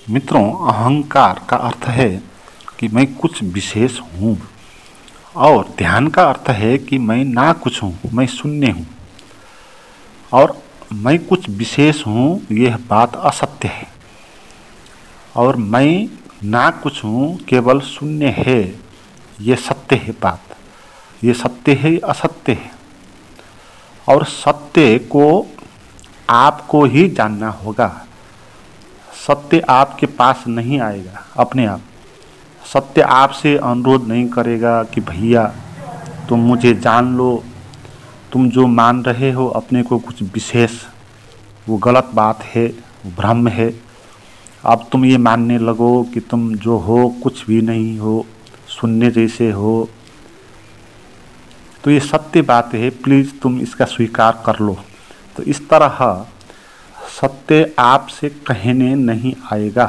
मित्रों, अहंकार का अर्थ है कि मैं कुछ विशेष हूँ और ध्यान का अर्थ है कि मैं ना कुछ हूँ, मैं शून्य हूँ। और मैं कुछ विशेष हूँ, यह बात असत्य है। और मैं ना कुछ हूँ, केवल शून्य है, ये सत्य है बात। ये सत्य है, ये असत्य है। और सत्य को आपको ही जानना होगा। सत्य आपके पास नहीं आएगा अपने आप। सत्य आपसे अनुरोध नहीं करेगा कि भैया तुम मुझे जान लो। तुम जो मान रहे हो अपने को कुछ विशेष, वो गलत बात है, वो भ्रम है। अब तुम ये मानने लगो कि तुम जो हो कुछ भी नहीं हो, शून्य जैसे हो। तो ये सत्य बात है, प्लीज़ तुम इसका स्वीकार कर लो। तो इस तरह सत्य आपसे कहने नहीं आएगा।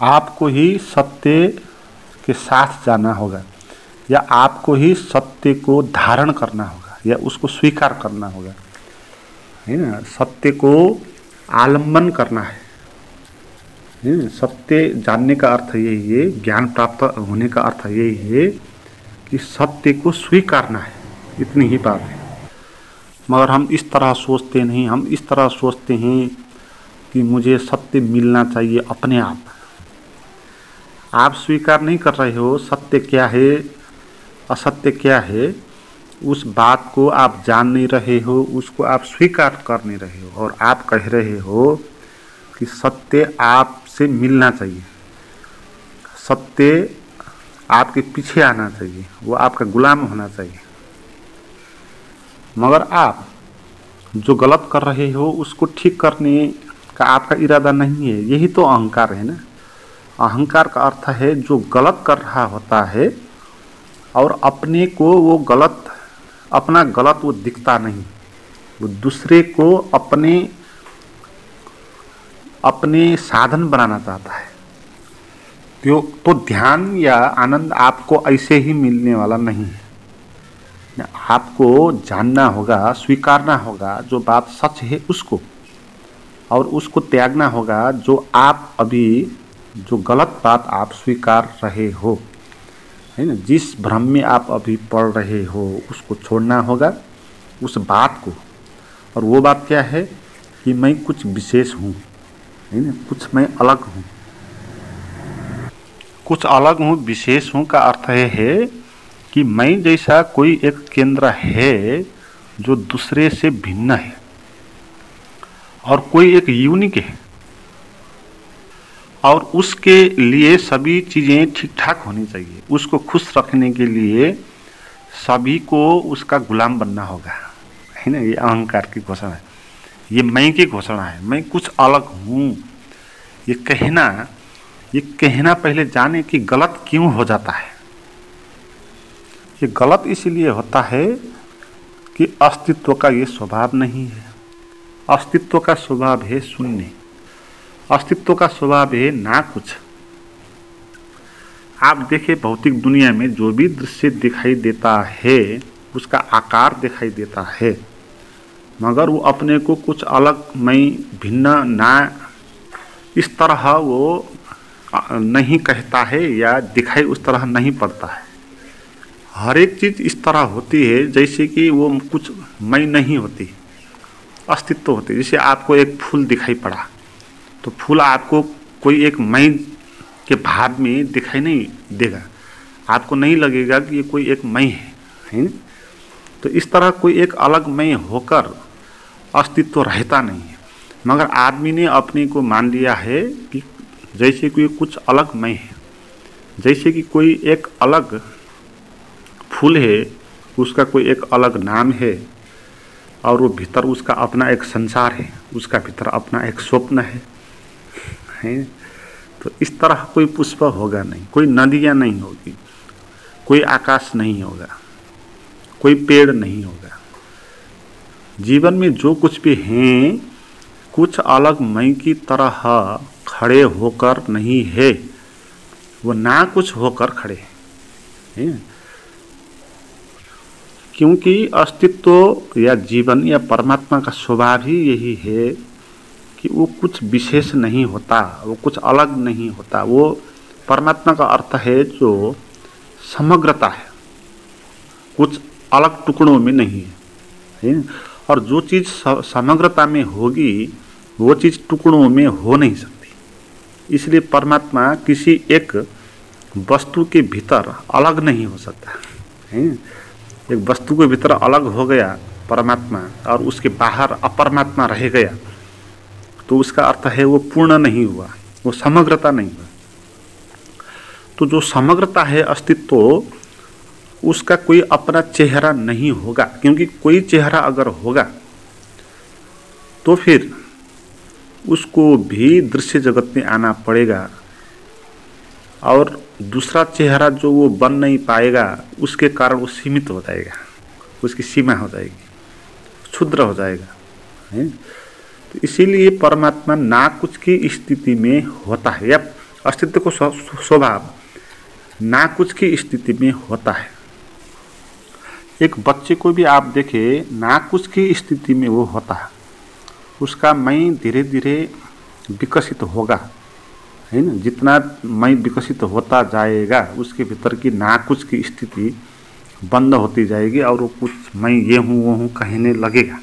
आपको ही सत्य के साथ जाना होगा, या आपको ही सत्य को धारण करना होगा, या उसको स्वीकार करना होगा, है ना। सत्य को आलम्बन करना है ना। सत्य जानने का अर्थ यही है, ज्ञान प्राप्त होने का अर्थ यही है कि सत्य को स्वीकारना है। इतनी ही बात है। मगर हम इस तरह सोचते नहीं। हम इस तरह सोचते हैं कि मुझे सत्य मिलना चाहिए अपने आप। आप स्वीकार नहीं कर रहे हो सत्य क्या है, असत्य क्या है। उस बात को आप जान नहीं रहे हो, उसको आप स्वीकार कर नहीं रहे हो। और आप कह रहे हो कि सत्य आपसे मिलना चाहिए, सत्य आपके पीछे आना चाहिए, वो आपका गुलाम होना चाहिए। मगर आप जो गलत कर रहे हो उसको ठीक करने का आपका इरादा नहीं है। यही तो अहंकार है ना। अहंकार का अर्थ है जो गलत कर रहा होता है और अपने को वो गलत, अपना गलत वो दिखता नहीं, वो दूसरे को अपने साधन बनाना चाहता है। तो ध्यान या आनंद आपको ऐसे ही मिलने वाला नहीं है। आपको जानना होगा, स्वीकारना होगा जो बात सच है उसको, और उसको त्यागना होगा जो आप अभी, जो गलत बात आप स्वीकार रहे हो, है ना। जिस भ्रम में आप अभी पढ़ रहे हो उसको छोड़ना होगा, उस बात को। और वो बात क्या है कि मैं कुछ विशेष हूँ, है ना, कुछ मैं अलग हूँ। कुछ अलग हूँ, विशेष हूँ का अर्थ है कि मैं जैसा कोई एक केंद्र है जो दूसरे से भिन्न है, और कोई एक यूनिक है, और उसके लिए सभी चीज़ें ठीक ठाक होनी चाहिए। उसको खुश रखने के लिए सभी को उसका गुलाम बनना होगा, है ना। ये अहंकार की घोषणा है, ये मैं की घोषणा है। मैं कुछ अलग हूँ, ये कहना पहले जाने कि गलत क्यों हो जाता है। ये गलत इसलिए होता है कि अस्तित्व का ये स्वभाव नहीं है। अस्तित्व का स्वभाव है शून्य। अस्तित्व का स्वभाव है ना कुछ। आप देखिए, भौतिक दुनिया में जो भी दृश्य दिखाई देता है उसका आकार दिखाई देता है, मगर वो अपने को कुछ अलग, मैं भिन्न ना, इस तरह वो नहीं कहता है या दिखाई उस तरह नहीं पड़ता है। हर एक चीज़ इस तरह होती है जैसे कि वो कुछ मैं नहीं होती, अस्तित्व होती है। जैसे आपको एक फूल दिखाई पड़ा तो फूल आपको कोई एक मैं के भाव में दिखाई नहीं देगा। आपको नहीं लगेगा कि ये कोई एक मैं है। तो इस तरह कोई एक अलग मैं होकर अस्तित्व रहता नहीं है। मगर आदमी ने अपने को मान लिया है कि जैसे कि कुछ अलग मैं है, जैसे कि कोई एक अलग फूल है, उसका कोई एक अलग नाम है, और वो भीतर उसका अपना एक संसार है, उसका भीतर अपना एक स्वप्न है। तो इस तरह कोई पुष्प होगा नहीं, कोई नदियाँ नहीं होगी, कोई आकाश नहीं होगा, कोई पेड़ नहीं होगा। जीवन में जो कुछ भी हैं कुछ अलग मैं की तरह खड़े होकर नहीं है, वो ना कुछ होकर खड़े हैं। क्योंकि अस्तित्व या जीवन या परमात्मा का स्वभाव ही यही है कि वो कुछ विशेष नहीं होता, वो कुछ अलग नहीं होता। वो परमात्मा का अर्थ है जो समग्रता है, कुछ अलग टुकड़ों में नहीं है। और जो चीज़ समग्रता में होगी वो चीज़ टुकड़ों में हो नहीं सकती। इसलिए परमात्मा किसी एक वस्तु के भीतर अलग नहीं हो सकता है। एक वस्तु के भीतर अलग हो गया परमात्मा और उसके बाहर अपरमात्मा रह गया तो उसका अर्थ है वो पूर्ण नहीं हुआ, वो समग्रता नहीं हुआ। तो जो समग्रता है अस्तित्व, उसका कोई अपना चेहरा नहीं होगा, क्योंकि कोई चेहरा अगर होगा तो फिर उसको भी दृश्य जगत में आना पड़ेगा और दूसरा चेहरा जो वो बन नहीं पाएगा उसके कारण वो सीमित हो जाएगा, उसकी सीमा हो जाएगी, क्षुद्र हो जाएगा है। तो इसीलिए परमात्मा ना कुछ की स्थिति में होता है, या अस्तित्व को स्वभाव ना कुछ की स्थिति में होता है। एक बच्चे को भी आप देखें ना कुछ की स्थिति में वो होता है, उसका मैं धीरे धीरे विकसित होगा है ना। जितना मैं विकसित होता जाएगा उसके भीतर की ना कुछ की स्थिति बंद होती जाएगी और वो कुछ मैं ये हूँ वो हूँ कहने लगेगा।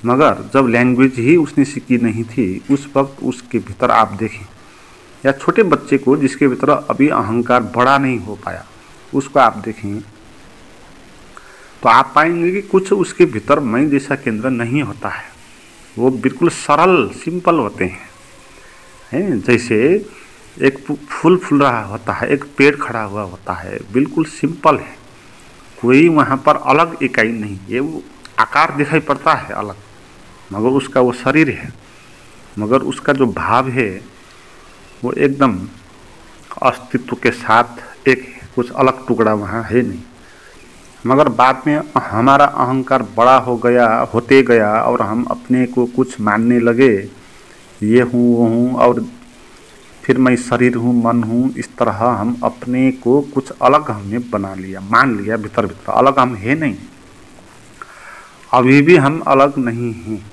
मगर जब लैंग्वेज ही उसने सीखी नहीं थी उस वक्त उसके भीतर आप देखें, या छोटे बच्चे को जिसके भीतर अभी अहंकार बड़ा नहीं हो पाया उसको आप देखें तो आप पाएंगे कि कुछ उसके भीतर मैं जैसा केंद्र नहीं होता है, वो बिल्कुल सरल सिंपल होते हैं। जैसे एक फूल फूल रहा होता है, एक पेड़ खड़ा हुआ होता है, बिल्कुल सिंपल है, कोई वहाँ पर अलग इकाई नहीं है। वो आकार दिखाई पड़ता है अलग, मगर उसका वो शरीर है, मगर उसका जो भाव है वो एकदम अस्तित्व के साथ एक है, कुछ अलग टुकड़ा वहाँ है नहीं। मगर बाद में हमारा अहंकार बड़ा हो गया होते गया और हम अपने को कुछ मानने लगे, ये हूँ वो हूँ, और फिर मैं शरीर हूँ मन हूँ, इस तरह हम अपने को कुछ अलग हमने बना लिया, मान लिया भीतर भीतर। अलग हम है नहीं, अभी भी हम अलग नहीं हैं,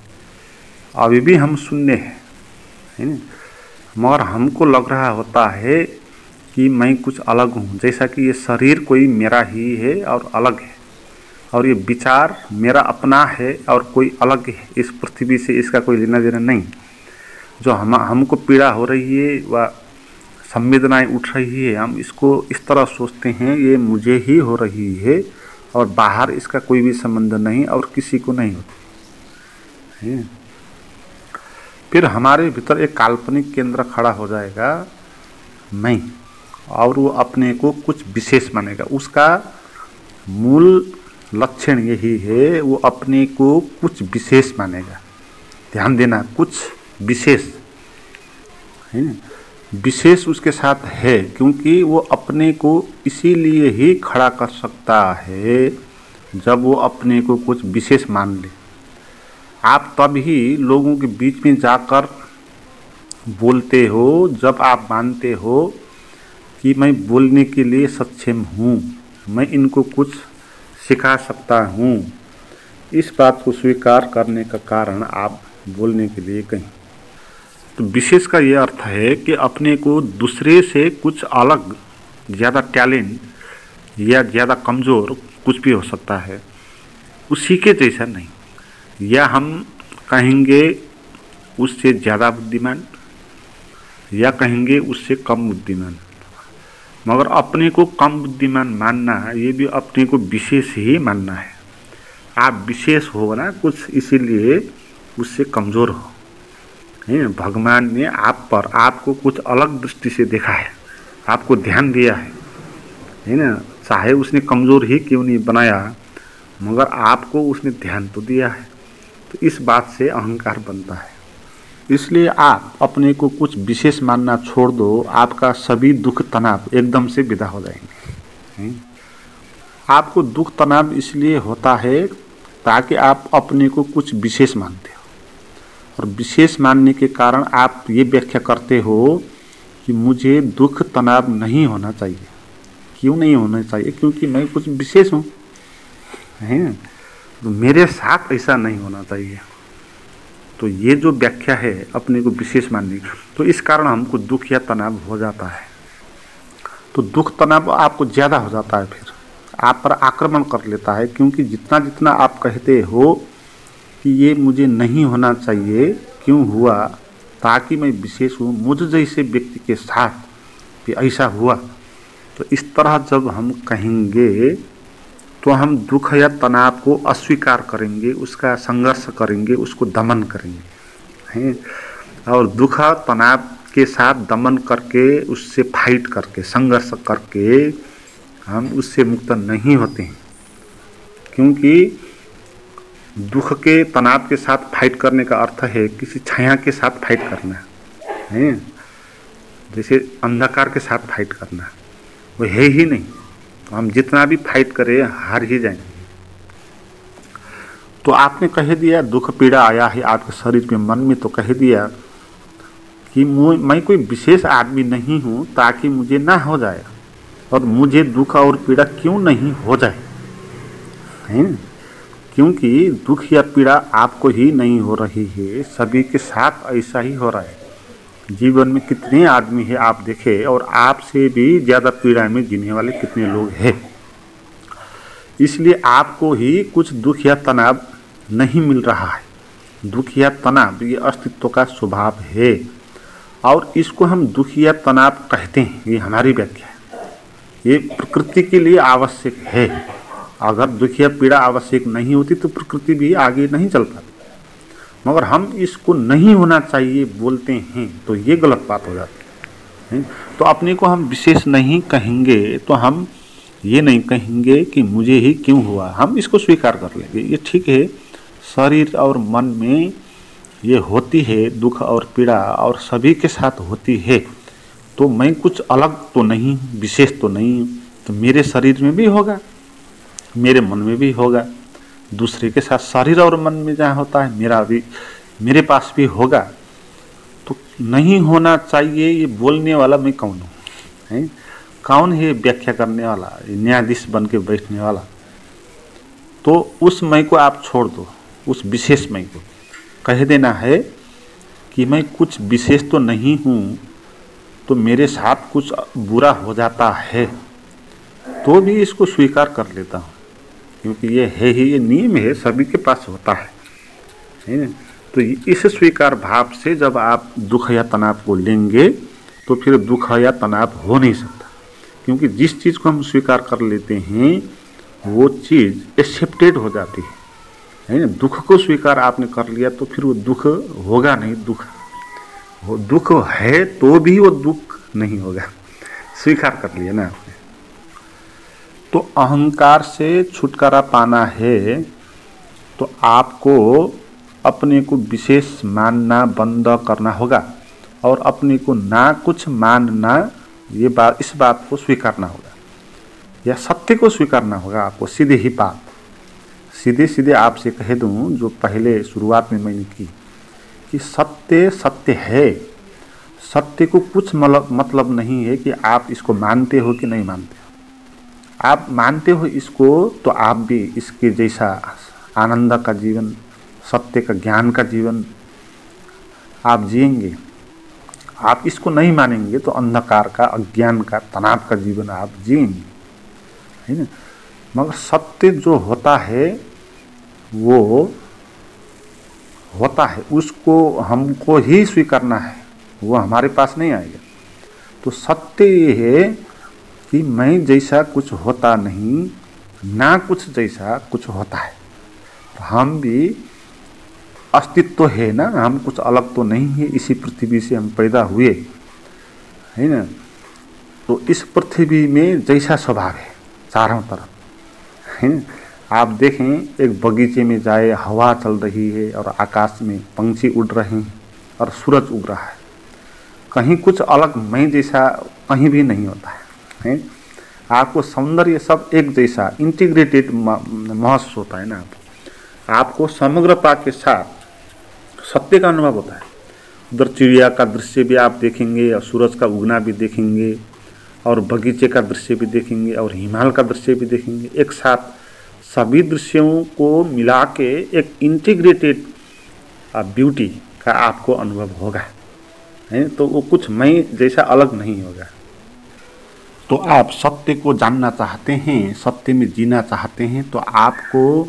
अभी भी हम शून्य हैं है ना। मगर हमको लग रहा होता है कि मैं कुछ अलग हूँ, जैसा कि ये शरीर कोई मेरा ही है और अलग है, और ये विचार मेरा अपना है और कोई अलग है, इस पृथ्वी से इसका कोई लेना देना नहीं। जो हमको पीड़ा हो रही है व संवेदनाएं उठ रही है, हम इसको इस तरह सोचते हैं ये मुझे ही हो रही है और बाहर इसका कोई भी संबंध नहीं और किसी को नहीं होती है। फिर हमारे भीतर एक काल्पनिक केंद्र खड़ा हो जाएगा मैं, और वो अपने को कुछ विशेष मानेगा। उसका मूल लक्षण यही है, वो अपने को कुछ विशेष मानेगा। ध्यान देना, कुछ विशेष है ना, विशेष उसके साथ है, क्योंकि वो अपने को इसीलिए ही खड़ा कर सकता है जब वो अपने को कुछ विशेष मान ले। आप तभी लोगों के बीच में जाकर बोलते हो जब आप मानते हो कि मैं बोलने के लिए सक्षम हूँ, मैं इनको कुछ सिखा सकता हूँ। इस बात को स्वीकार करने का कारण आप बोलने के लिए कहीं। तो विशेष का ये अर्थ है कि अपने को दूसरे से कुछ अलग, ज़्यादा टैलेंट या ज़्यादा कमज़ोर कुछ भी हो सकता है, उसी के जैसा नहीं, या हम कहेंगे उससे ज़्यादा बुद्धिमान या कहेंगे उससे कम बुद्धिमान। मगर अपने को कम बुद्धिमान मानना ये भी अपने को विशेष ही मानना है। आप विशेष हो ना कुछ, इसीलिए उससे कमज़ोर हो है। भगवान ने आप पर आपको कुछ अलग दृष्टि से देखा है, आपको ध्यान दिया है ना। चाहे उसने कमज़ोर ही क्यों नहीं बनाया, मगर आपको उसने ध्यान तो दिया है। तो इस बात से अहंकार बनता है। इसलिए आप अपने को कुछ विशेष मानना छोड़ दो, आपका सभी दुख तनाव एकदम से विदा हो जाएंगे। आपको दुख तनाव इसलिए होता है ताकि आप अपने को कुछ विशेष मानते हो, और विशेष मानने के कारण आप ये व्याख्या करते हो कि मुझे दुख तनाव नहीं होना चाहिए। क्यों नहीं होना चाहिए? क्योंकि मैं कुछ विशेष हूँ है, तो मेरे साथ ऐसा नहीं होना चाहिए। तो ये जो व्याख्या है अपने को विशेष मानने की, तो इस कारण हमको दुख या तनाव हो जाता है। तो दुख तनाव आपको ज़्यादा हो जाता है, फिर आप पर आक्रमण कर लेता है, क्योंकि जितना जितना आप कहते हो कि ये मुझे नहीं होना चाहिए, क्यों हुआ, ताकि मैं विशेष हूँ, मुझ जैसे व्यक्ति के साथ भी ऐसा हुआ, तो इस तरह जब हम कहेंगे तो हम दुख या तनाव को अस्वीकार करेंगे, उसका संघर्ष करेंगे, उसको दमन करेंगे हैं। और दुख तनाव के साथ दमन करके, उससे फाइट करके, संघर्ष करके हम उससे मुक्त नहीं होते हैं, क्योंकि दुख के तनाव के साथ फाइट करने का अर्थ है किसी छाया के साथ फाइट करना है, जैसे अंधकार के साथ फाइट करना, वो है ही नहीं। तो हम जितना भी फाइट करें हार ही जाएंगे। तो आपने कह दिया दुख पीड़ा आया है आपके शरीर में, मन में, तो कह दिया कि मैं कोई विशेष आदमी नहीं हूँ ताकि मुझे ना हो जाए, और मुझे दुख और पीड़ा क्यों नहीं हो जाए, हैं? क्योंकि दुख या पीड़ा आपको ही नहीं हो रही है, सभी के साथ ऐसा ही हो रहा है। जीवन में कितने आदमी हैं आप देखें, और आपसे भी ज़्यादा पीड़ा में जीने वाले कितने लोग हैं। इसलिए आपको ही कुछ दुख या तनाव नहीं मिल रहा है। दुख या तनाव ये अस्तित्व का स्वभाव है, और इसको हम दुख या तनाव कहते हैं, ये हमारी व्याख्या है। ये प्रकृति के लिए आवश्यक है। अगर दुख या पीड़ा आवश्यक नहीं होती तो प्रकृति भी आगे नहीं चल पाती, मगर हम इसको नहीं होना चाहिए बोलते हैं, तो ये गलत बात हो जाती है। तो अपने को हम विशेष नहीं कहेंगे, तो हम ये नहीं कहेंगे कि मुझे ही क्यों हुआ, हम इसको स्वीकार कर लेंगे, ये ठीक है। शरीर और मन में ये होती है दुख और पीड़ा, और सभी के साथ होती है, तो मैं कुछ अलग तो नहीं, विशेष तो नहीं, तो मेरे शरीर में भी होगा, मेरे मन में भी होगा, दूसरे के साथ शरीर और मन में जहाँ होता है मेरा भी, मेरे पास भी होगा। तो नहीं होना चाहिए ये बोलने वाला मैं कौन हूँ, हैं? कौन है व्याख्या करने वाला, न्यायाधीश बन के बैठने वाला? तो उस मैं को आप छोड़ दो, उस विशेष मैं को कह देना है कि मैं कुछ विशेष तो नहीं हूँ, तो मेरे साथ कुछ बुरा हो जाता है तो भी इसको स्वीकार कर लेता हूँ, क्योंकि ये है ही, ये नियम है, सभी के पास होता है। तो इस स्वीकार भाव से जब आप दुख या तनाव को लेंगे तो फिर दुख या तनाव हो नहीं सकता, क्योंकि जिस चीज़ को हम स्वीकार कर लेते हैं वो चीज़ एक्सेप्टेड हो जाती है ना। दुख को स्वीकार आपने कर लिया तो फिर वो दुख होगा नहीं, दुख है तो भी वो दुख नहीं होगा, स्वीकार कर लिया ना आपने। तो अहंकार से छुटकारा पाना है तो आपको अपने को विशेष मानना बंद करना होगा, और अपने को ना कुछ मानना, ये बात, इस बात को स्वीकारना होगा, या सत्य को स्वीकारना होगा आपको। सीधे ही बात, सीधे सीधे आपसे कह दूं, जो पहले शुरुआत में मैंने की कि सत्य सत्य है। सत्य को कुछ मतलब नहीं है कि आप इसको मानते हो कि नहीं मानते हो। आप मानते हो इसको तो आप भी इसके जैसा आनंद का जीवन, सत्य का, ज्ञान का जीवन आप जिएंगे। आप इसको नहीं मानेंगे तो अंधकार का, अज्ञान का, तनाव का जीवन आप जिएंगे, है ना। मगर सत्य जो होता है वो होता है, उसको हमको ही स्वीकारना है, वो हमारे पास नहीं आएगा। तो सत्य ये है कि मैं जैसा कुछ होता नहीं, ना कुछ जैसा कुछ होता है। हम भी अस्तित्व है ना, हम कुछ अलग तो नहीं है, इसी पृथ्वी से हम पैदा हुए, है ना। तो इस पृथ्वी में जैसा स्वभाव है चारों तरफ, है। आप देखें एक बगीचे में जाए, हवा चल रही है और आकाश में पंछी उड़ रहे हैं और सूरज उग रहा है, कहीं कुछ अलग मैं जैसा कहीं भी नहीं होता है। आपको सौंदर्य सब एक जैसा इंटीग्रेटेड महसूस होता है ना। आपको समग्रता के साथ सत्य का अनुभव होता है। उधर चिड़िया का दृश्य भी आप देखेंगे, और सूरज का उगना भी देखेंगे, और बगीचे का दृश्य भी देखेंगे, और हिमालय का दृश्य भी देखेंगे। एक साथ सभी दृश्यों को मिला के एक इंटीग्रेटेड ब्यूटी का आपको अनुभव होगा, है। तो वो कुछ मैं जैसा अलग नहीं होगा। तो आप सत्य को जानना चाहते हैं, सत्य में जीना चाहते हैं, तो आपको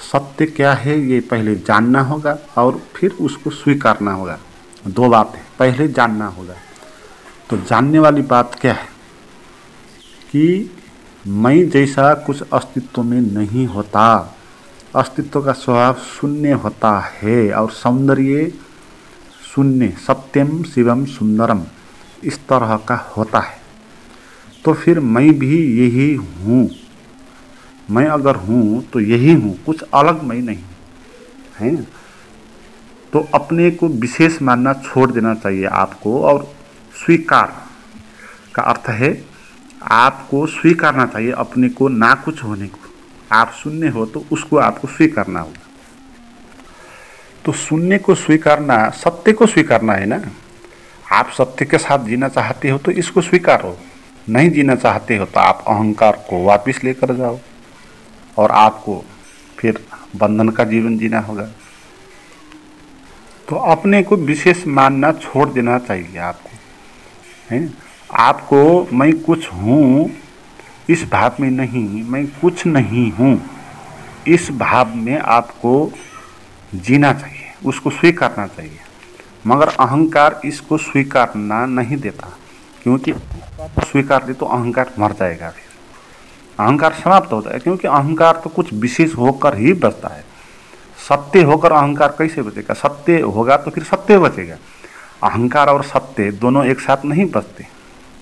सत्य क्या है ये पहले जानना होगा और फिर उसको स्वीकारना होगा। दो बात है, पहले जानना होगा। तो जानने वाली बात क्या है कि मैं जैसा कुछ अस्तित्व में नहीं होता। अस्तित्व का स्वभाव शून्य होता है और सौंदर्य शून्य, सत्यम शिवम सुंदरम, इस तरह का होता है। तो फिर मैं भी यही हूँ। मैं अगर हूँ तो यही हूँ, कुछ अलग मैं नहीं, है। तो अपने को विशेष मानना छोड़ देना चाहिए आपको। और स्वीकार का अर्थ है आपको स्वीकारना चाहिए अपने को, ना कुछ होने को। आप शून्य हो तो उसको आपको स्वीकारना होगा। तो शून्य को स्वीकारना सत्य को स्वीकारना है ना। आप सत्य के साथ जीना चाहते हो तो इसको स्वीकारो। नहीं जीना चाहते हो तो आप अहंकार को वापस लेकर जाओ और आपको फिर बंधन का जीवन जीना होगा। तो अपने को विशेष मानना छोड़ देना चाहिए आपको, है। आपको मैं कुछ हूँ इस भाव में नहीं, मैं कुछ नहीं हूँ इस भाव में आपको जीना चाहिए, उसको स्वीकारना चाहिए। मगर अहंकार इसको स्वीकारना नहीं देता, क्योंकि स्वीकार दे तो अहंकार मर जाएगा, फिर अहंकार समाप्त होता है। क्योंकि अहंकार तो कुछ विशेष होकर ही बचता है। सत्य होकर अहंकार कैसे बचेगा? सत्य होगा तो फिर सत्य बचेगा। अहंकार और सत्य दोनों एक साथ नहीं बचते।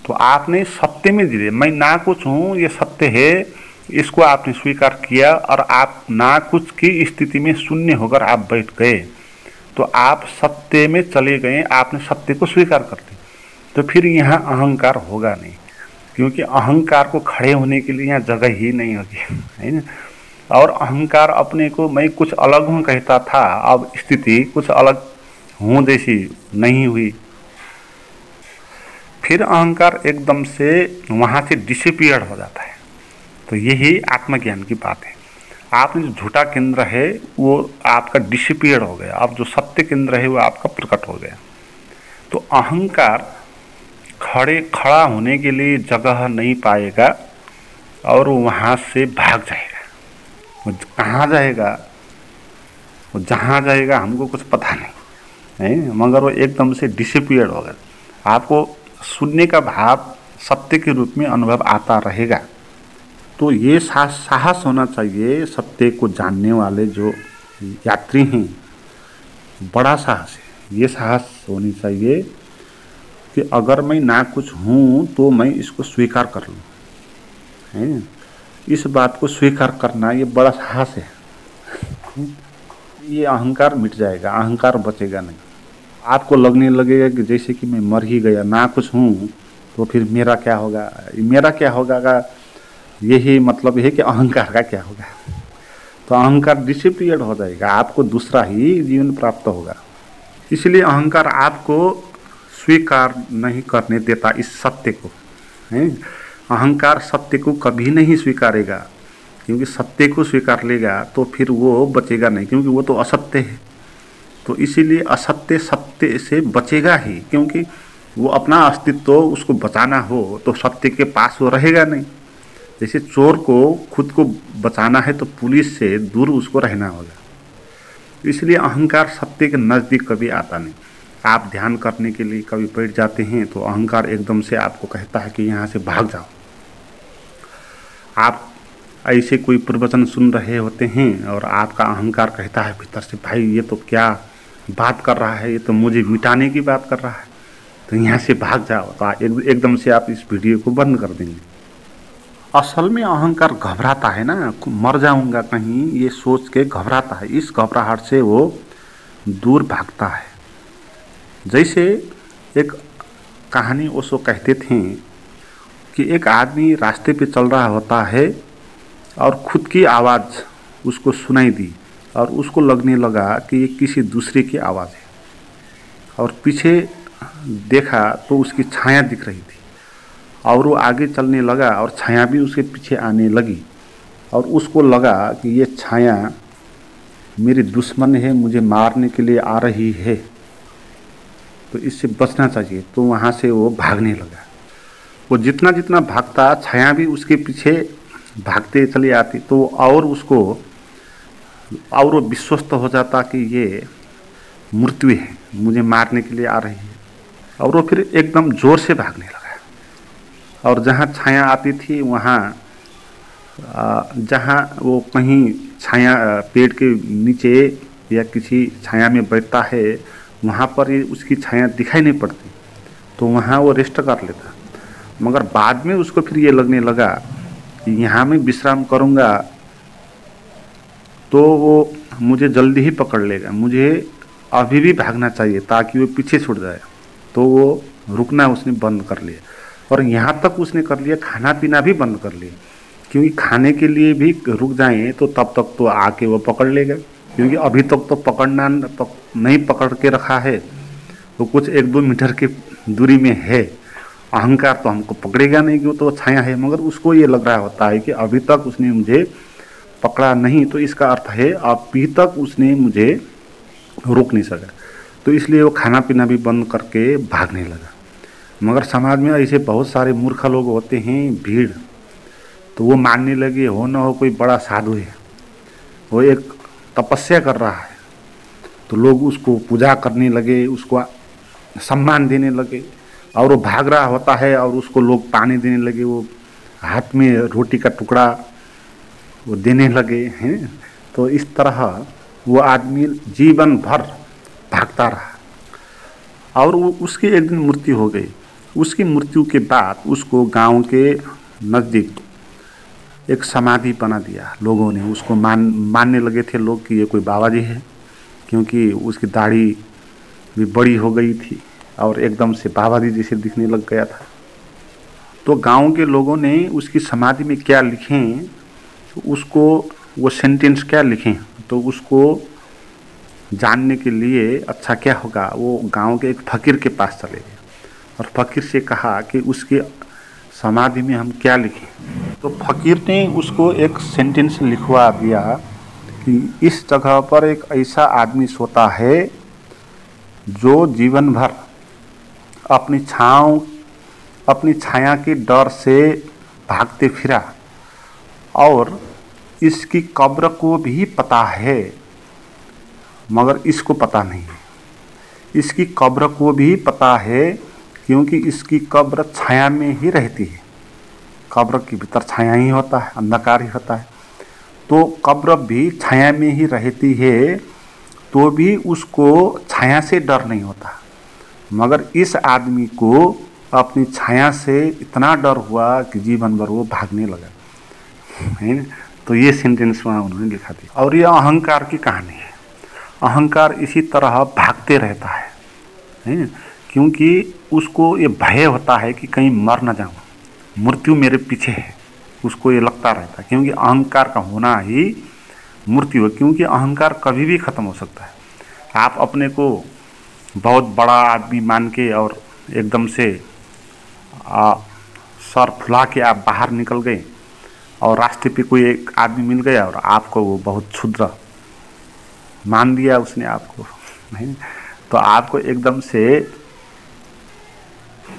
तो आपने सत्य में जी, मैं ना कुछ हूँ ये सत्य है, इसको आपने स्वीकार किया और आप ना कुछ की स्थिति में शून्य होकर आप बैठ गए। तो आप सत्य में चले गए, आपने सत्य को स्वीकार कर लिया। तो फिर यहाँ अहंकार होगा नहीं, क्योंकि अहंकार को खड़े होने के लिए यहाँ जगह ही नहीं होगी, है ना। और अहंकार अपने को मैं कुछ अलग हूँ कहता था, अब स्थिति कुछ अलग हूँ जैसी नहीं हुई। फिर अहंकार एकदम से वहाँ से डिसअपीयर हो जाता है। तो यही आत्मज्ञान की बात है। आपने जो झूठा केंद्र है वो आपका डिसअपीयर हो गया, अब जो सत्य केंद्र है वो आपका प्रकट हो गया। तो अहंकार खड़ा होने के लिए जगह नहीं पाएगा और वहाँ से भाग जाएगा। वो कहाँ जाएगा, वो जहाँ जाएगा हमको कुछ पता नहीं है, मगर वो एकदम से डिसअपीयर होगा। आपको सुनने का भाव सत्य के रूप में अनुभव आता रहेगा। तो ये साहस होना चाहिए सत्य को जानने वाले जो यात्री हैं, बड़ा साहस है। ये साहस होनी चाहिए कि अगर मैं ना कुछ हूँ तो मैं इसको स्वीकार कर लूँ, है। इस बात को स्वीकार करना ये बड़ा साहस है। ये अहंकार मिट जाएगा, अहंकार बचेगा नहीं। आपको लगने लगेगा कि जैसे कि मैं मर ही गया, ना कुछ हूँ, तो फिर मेरा क्या होगा, मेरा क्या होगा का यही मतलब है कि अहंकार का क्या होगा। तो अहंकार डिसअपीयर हो जाएगा, आपको दूसरा ही जीवन प्राप्त होगा। इसलिए अहंकार आपको स्वीकार नहीं करने देता इस सत्य को, है। अहंकार सत्य को कभी नहीं स्वीकारेगा, क्योंकि सत्य को स्वीकार लेगा तो फिर वो बचेगा नहीं, क्योंकि वो तो असत्य है। तो इसीलिए असत्य सत्य से बचेगा ही, क्योंकि वो अपना अस्तित्व उसको बचाना हो तो सत्य के पास वो रहेगा नहीं। जैसे चोर को खुद को बचाना है तो पुलिस से दूर उसको रहना होगा। इसलिए अहंकार सत्य के नज़दीक कभी आता नहीं। आप ध्यान करने के लिए कभी बैठ जाते हैं तो अहंकार एकदम से आपको कहता है कि यहाँ से भाग जाओ। आप ऐसे कोई प्रवचन सुन रहे होते हैं और आपका अहंकार कहता है भीतर से, भाई ये तो क्या बात कर रहा है, ये तो मुझे मिटाने की बात कर रहा है, तो यहाँ से भाग जाओ। तो एकदम से आप इस वीडियो को बंद कर देंगे। असल में अहंकार घबराता है ना, मर जाऊंगा कहीं, ये सोच के घबराता है। इस घबराहट से वो दूर भागता है। जैसे एक कहानी ओशो कहते थे कि एक आदमी रास्ते पे चल रहा होता है और खुद की आवाज़ उसको सुनाई दी और उसको लगने लगा कि ये किसी दूसरे की आवाज़ है। और पीछे देखा तो उसकी छाया दिख रही थी और वो आगे चलने लगा और छाया भी उसके पीछे आने लगी और उसको लगा कि ये छाया मेरी दुश्मन है, मुझे मारने के लिए आ रही है, तो इससे बचना चाहिए। तो वहाँ से वो भागने लगा। वो जितना जितना भागता, छाया भी उसके पीछे भागते चली आती, तो और उसको और वो विश्वस्त हो जाता कि ये मृत्यु है, मुझे मारने के लिए आ रही है, और वो फिर एकदम जोर से भागने लगा। और जहाँ छाया आती थी वहाँ जहाँ वो कहीं छाया पेड़ के नीचे या किसी छाया में बैठता है, वहाँ पर ये उसकी छाया दिखाई नहीं पड़ती, तो वहाँ वो रेस्ट कर लेता। मगर बाद में उसको फिर ये लगने लगा कि यहाँ मैं विश्राम करूँगा तो वो मुझे जल्दी ही पकड़ लेगा, मुझे अभी भी भागना चाहिए ताकि वो पीछे छूट जाए। तो वो रुकना उसने बंद कर लिया, और यहाँ तक उसने कर लिया खाना पीना भी बंद कर लिया, क्योंकि खाने के लिए भी रुक जाएं तो तब तक तो आके वो पकड़ लेगा, क्योंकि अभी तक तो नहीं पकड़ के रखा है, वो कुछ 1-2 मीटर की दूरी में है। अहंकार तो हमको पकड़ेगा नहीं, क्यों, तो छाया है। मगर उसको ये लग रहा होता है कि अभी तक उसने मुझे पकड़ा नहीं, तो इसका अर्थ है अभी तक उसने मुझे रोक नहीं सका, तो इसलिए वो खाना पीना भी बंद करके भागने लगा। मगर समाज में ऐसे बहुत सारे मूर्ख लोग होते हैं, भीड़, तो वो मानने लगे हो न हो कोई बड़ा साधु है, वो एक तपस्या कर रहा है, तो लोग उसको पूजा करने लगे, उसको सम्मान देने लगे, और वो भाग रहा होता है और उसको लोग पानी देने लगे, वो हाथ में रोटी का टुकड़ा वो देने लगे हैं। तो इस तरह वो आदमी जीवन भर भागता रहा, और वो उसकी एक दिन मृत्यु हो गई। उसकी मृत्यु के बाद उसको गांव के नज़दीक एक समाधि बना दिया लोगों ने। उसको मानने लगे थे लोग कि ये कोई बाबा जी है, क्योंकि उसकी दाढ़ी भी बड़ी हो गई थी और एकदम से बाबा जी जैसे दिखने लग गया था। तो गांव के लोगों ने उसकी समाधि में क्या लिखें, उसको वो सेंटेंस क्या लिखें, तो उसको जानने के लिए अच्छा क्या होगा, वो गांव के एक फ़कीर के पास चले गए और फ़कीर से कहा कि उसके समाधि में हम क्या लिखें। तो फ़कीर ने उसको एक सेंटेंस लिखवा दिया कि इस जगह पर एक ऐसा आदमी सोता है जो जीवन भर अपनी छाया के डर से भागते फिरा, और इसकी कब्र को भी पता है मगर इसको पता नहीं है। इसकी कब्र को भी पता है क्योंकि इसकी कब्र छाया में ही रहती है। कब्र के भीतर छाया ही होता है, अंधकार ही होता है, तो कब्र भी छाया में ही रहती है, तो भी उसको छाया से डर नहीं होता। मगर इस आदमी को अपनी छाया से इतना डर हुआ कि जीवन भर वो भागने लगा, है। तो ये सेंटेंस वहाँ उन्होंने लिखा दिया। और ये अहंकार की कहानी है। अहंकार इसी तरह भागते रहता है, क्योंकि उसको ये भय होता है कि कहीं मर न जाऊँ, मृत्यु मेरे पीछे है, उसको ये लगता रहता है। क्योंकि अहंकार का होना ही मृत्यु है, क्योंकि अहंकार कभी भी ख़त्म हो सकता है। आप अपने को बहुत बड़ा आदमी मान के और एकदम से सर फुला के आप बाहर निकल गए और रास्ते पे कोई एक आदमी मिल गया और आपको वो बहुत क्षुद्र मान दिया उसने आपको, नहीं, तो आपको एकदम से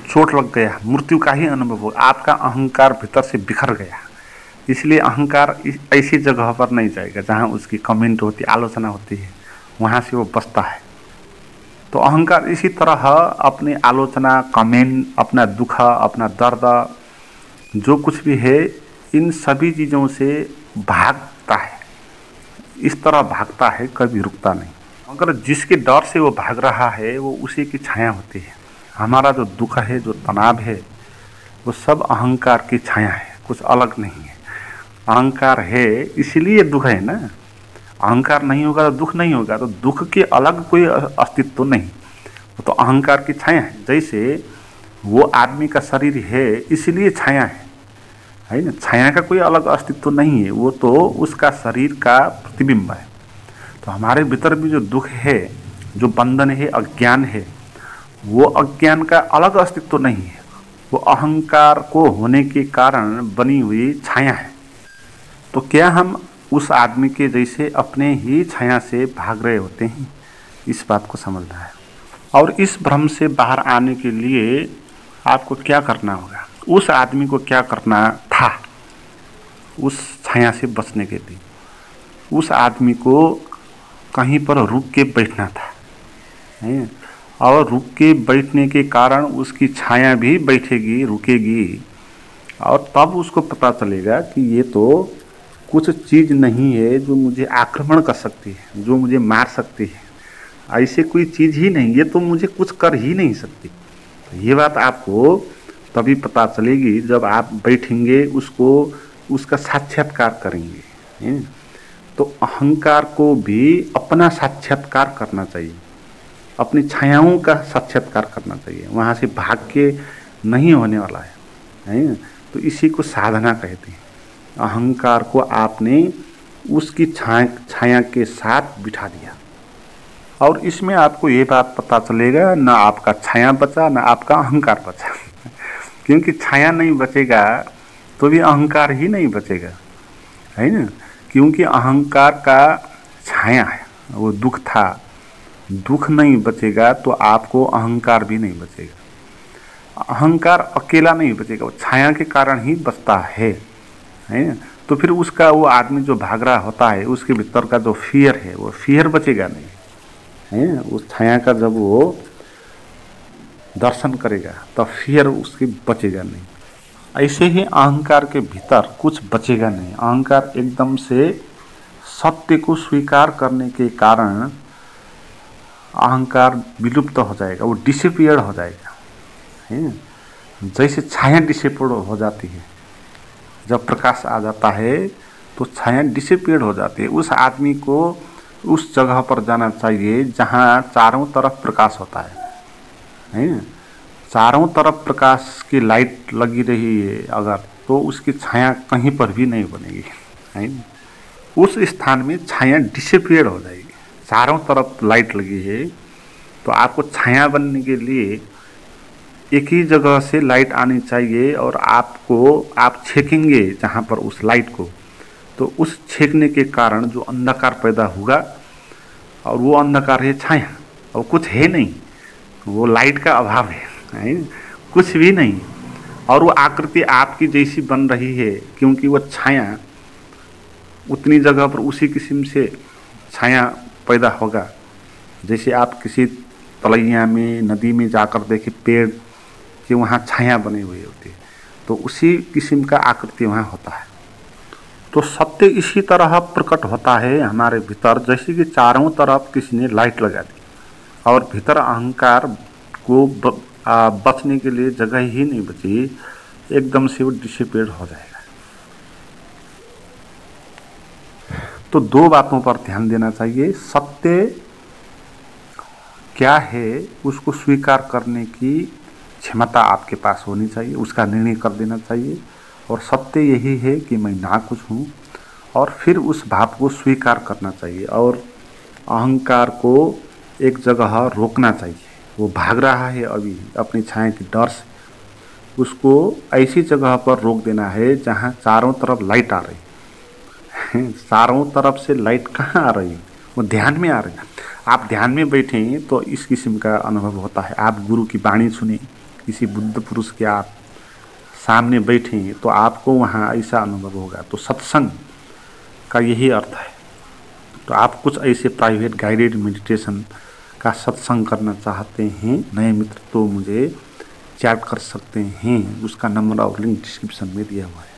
चोट लग गया, मृत्यु का ही अनुभव हो, आपका अहंकार भीतर से बिखर गया। इसलिए अहंकार ऐसी जगह पर नहीं जाएगा जहाँ उसकी कमेंट होती, आलोचना होती है, वहाँ से वो बचता है। तो अहंकार इसी तरह अपनी आलोचना, कमेंट, अपना दुख, अपना दर्द, जो कुछ भी है, इन सभी चीज़ों से भागता है। इस तरह भागता है, कभी रुकता नहीं। मगर जिसके डर से वो भाग रहा है वो उसी की छाया होती है। हमारा जो दुख है, जो तनाव है, वो सब अहंकार की छाया है, कुछ अलग नहीं है। अहंकार है इसीलिए दुख है ना। अहंकार नहीं होगा तो दुख नहीं होगा, तो दुख के अलग कोई अस्तित्व तो नहीं, वो तो अहंकार की छाया है। जैसे वो आदमी का शरीर है इसीलिए छाया है ना, छाया का कोई अलग अस्तित्व तो नहीं है, वो तो उसका शरीर का प्रतिबिंब है। तो हमारे भीतर भी जो दुख है, जो बंधन है, अज्ञान है, वो अज्ञान का अलग अस्तित्व तो नहीं है, वो अहंकार को होने के कारण बनी हुई छाया है। तो क्या हम उस आदमी के जैसे अपने ही छाया से भाग रहे होते हैं, इस बात को समझना है। और इस भ्रम से बाहर आने के लिए आपको क्या करना होगा, उस आदमी को क्या करना था उस छाया से बचने के लिए, उस आदमी को कहीं पर रुक के बैठना था, है? और रुक के बैठने के कारण उसकी छाया भी बैठेगी, रुकेगी, और तब उसको पता चलेगा कि ये तो कुछ चीज़ नहीं है जो मुझे आक्रमण कर सकती है, जो मुझे मार सकती है, ऐसे कोई चीज़ ही नहीं, ये तो मुझे कुछ कर ही नहीं सकती। तो ये बात आपको तभी पता चलेगी जब आप बैठेंगे, उसको उसका साक्षात्कार करेंगे, है? तो अहंकार को भी अपना साक्षात्कार करना चाहिए, अपनी छायाओं का साक्षात्कार करना चाहिए, वहाँ से भाग के नहीं होने वाला है? तो इसी को साधना कहते हैं। अहंकार को आपने उसकी छाया के साथ बिठा दिया, और इसमें आपको ये बात पता चलेगा, ना आपका छाया बचा ना आपका अहंकार बचा क्योंकि छाया नहीं बचेगा तो भी अहंकार ही नहीं बचेगा, है ना? क्योंकि अहंकार का छाया है, वो दुख था, दुख नहीं बचेगा तो आपको अहंकार भी नहीं बचेगा। अहंकार अकेला नहीं बचेगा, वो छाया के कारण ही बचता है ना? तो फिर उसका वो आदमी जो भाग रहा होता है, उसके भीतर का जो फियर है, वो फियर बचेगा नहीं, है? उस छाया का जब वो दर्शन करेगा तो फियर उसके बचेगा नहीं। ऐसे ही अहंकार के भीतर कुछ बचेगा नहीं। अहंकार एकदम से सत्य को स्वीकार करने के कारण अहंकार विलुप्त हो जाएगा, वो डिसअपियर हो जाएगा, है? जैसे छाया डिसअपियर हो जाती है, जब प्रकाश आ जाता है तो छाया डिसअपियर हो जाती है। उस आदमी को उस जगह पर जाना चाहिए जहाँ चारों तरफ प्रकाश होता है? चारों तरफ प्रकाश की लाइट लगी रही है अगर, तो उसकी छाया कहीं पर भी नहीं बनेगी, है? उस स्थान में छाया डिसअपियर हो जाएगी। चारों तरफ लाइट लगी है तो आपको छाया बनने के लिए एक ही जगह से लाइट आनी चाहिए, और आप छेकेंगे जहाँ पर उस लाइट को, तो उस छेकने के कारण जो अंधकार पैदा होगा, और वो अंधकार है छाया, और कुछ है नहीं, वो लाइट का अभाव है, कुछ भी नहीं, और वो आकृति आपकी जैसी बन रही है क्योंकि वो छाया उतनी जगह पर उसी किस्म से छाया पैदा होगा। जैसे आप किसी तलैया में, नदी में जाकर देखें पेड़ कि वहाँ छाया बनी हुई होती है, तो उसी किस्म का आकृति वहाँ होता है। तो सत्य इसी तरह प्रकट होता है हमारे भीतर, जैसे कि चारों तरफ किसी ने लाइट लगा दी और भीतर अहंकार को बचने के लिए जगह ही नहीं बची, एकदम से वो डिसअपियर हो जाएगा। तो दो बातों पर ध्यान देना चाहिए, सत्य क्या है उसको स्वीकार करने की क्षमता आपके पास होनी चाहिए, उसका निर्णय कर देना चाहिए, और सत्य यही है कि मैं ना कुछ हूँ, और फिर उस भाव को स्वीकार करना चाहिए, और अहंकार को एक जगह रोकना चाहिए। वो भाग रहा है अभी अपनी छाया की डर से, उसको ऐसी जगह पर रोक देना है जहाँ चारों तरफ लाइट आ रही है। चारों तरफ से लाइट कहाँ आ रही है? वो ध्यान में आ रही है। आप ध्यान में बैठे तो इस किस्म का अनुभव होता है। आप गुरु की वाणी सुने, किसी बुद्ध पुरुष के आप सामने बैठे तो आपको वहाँ ऐसा अनुभव होगा। तो सत्संग का यही अर्थ है। तो आप कुछ ऐसे प्राइवेट गाइडेड मेडिटेशन का सत्संग करना चाहते हैं नए मित्र, तो मुझे चैट कर सकते हैं, उसका नंबर और लिंक डिस्क्रिप्शन में दिया हुआ है।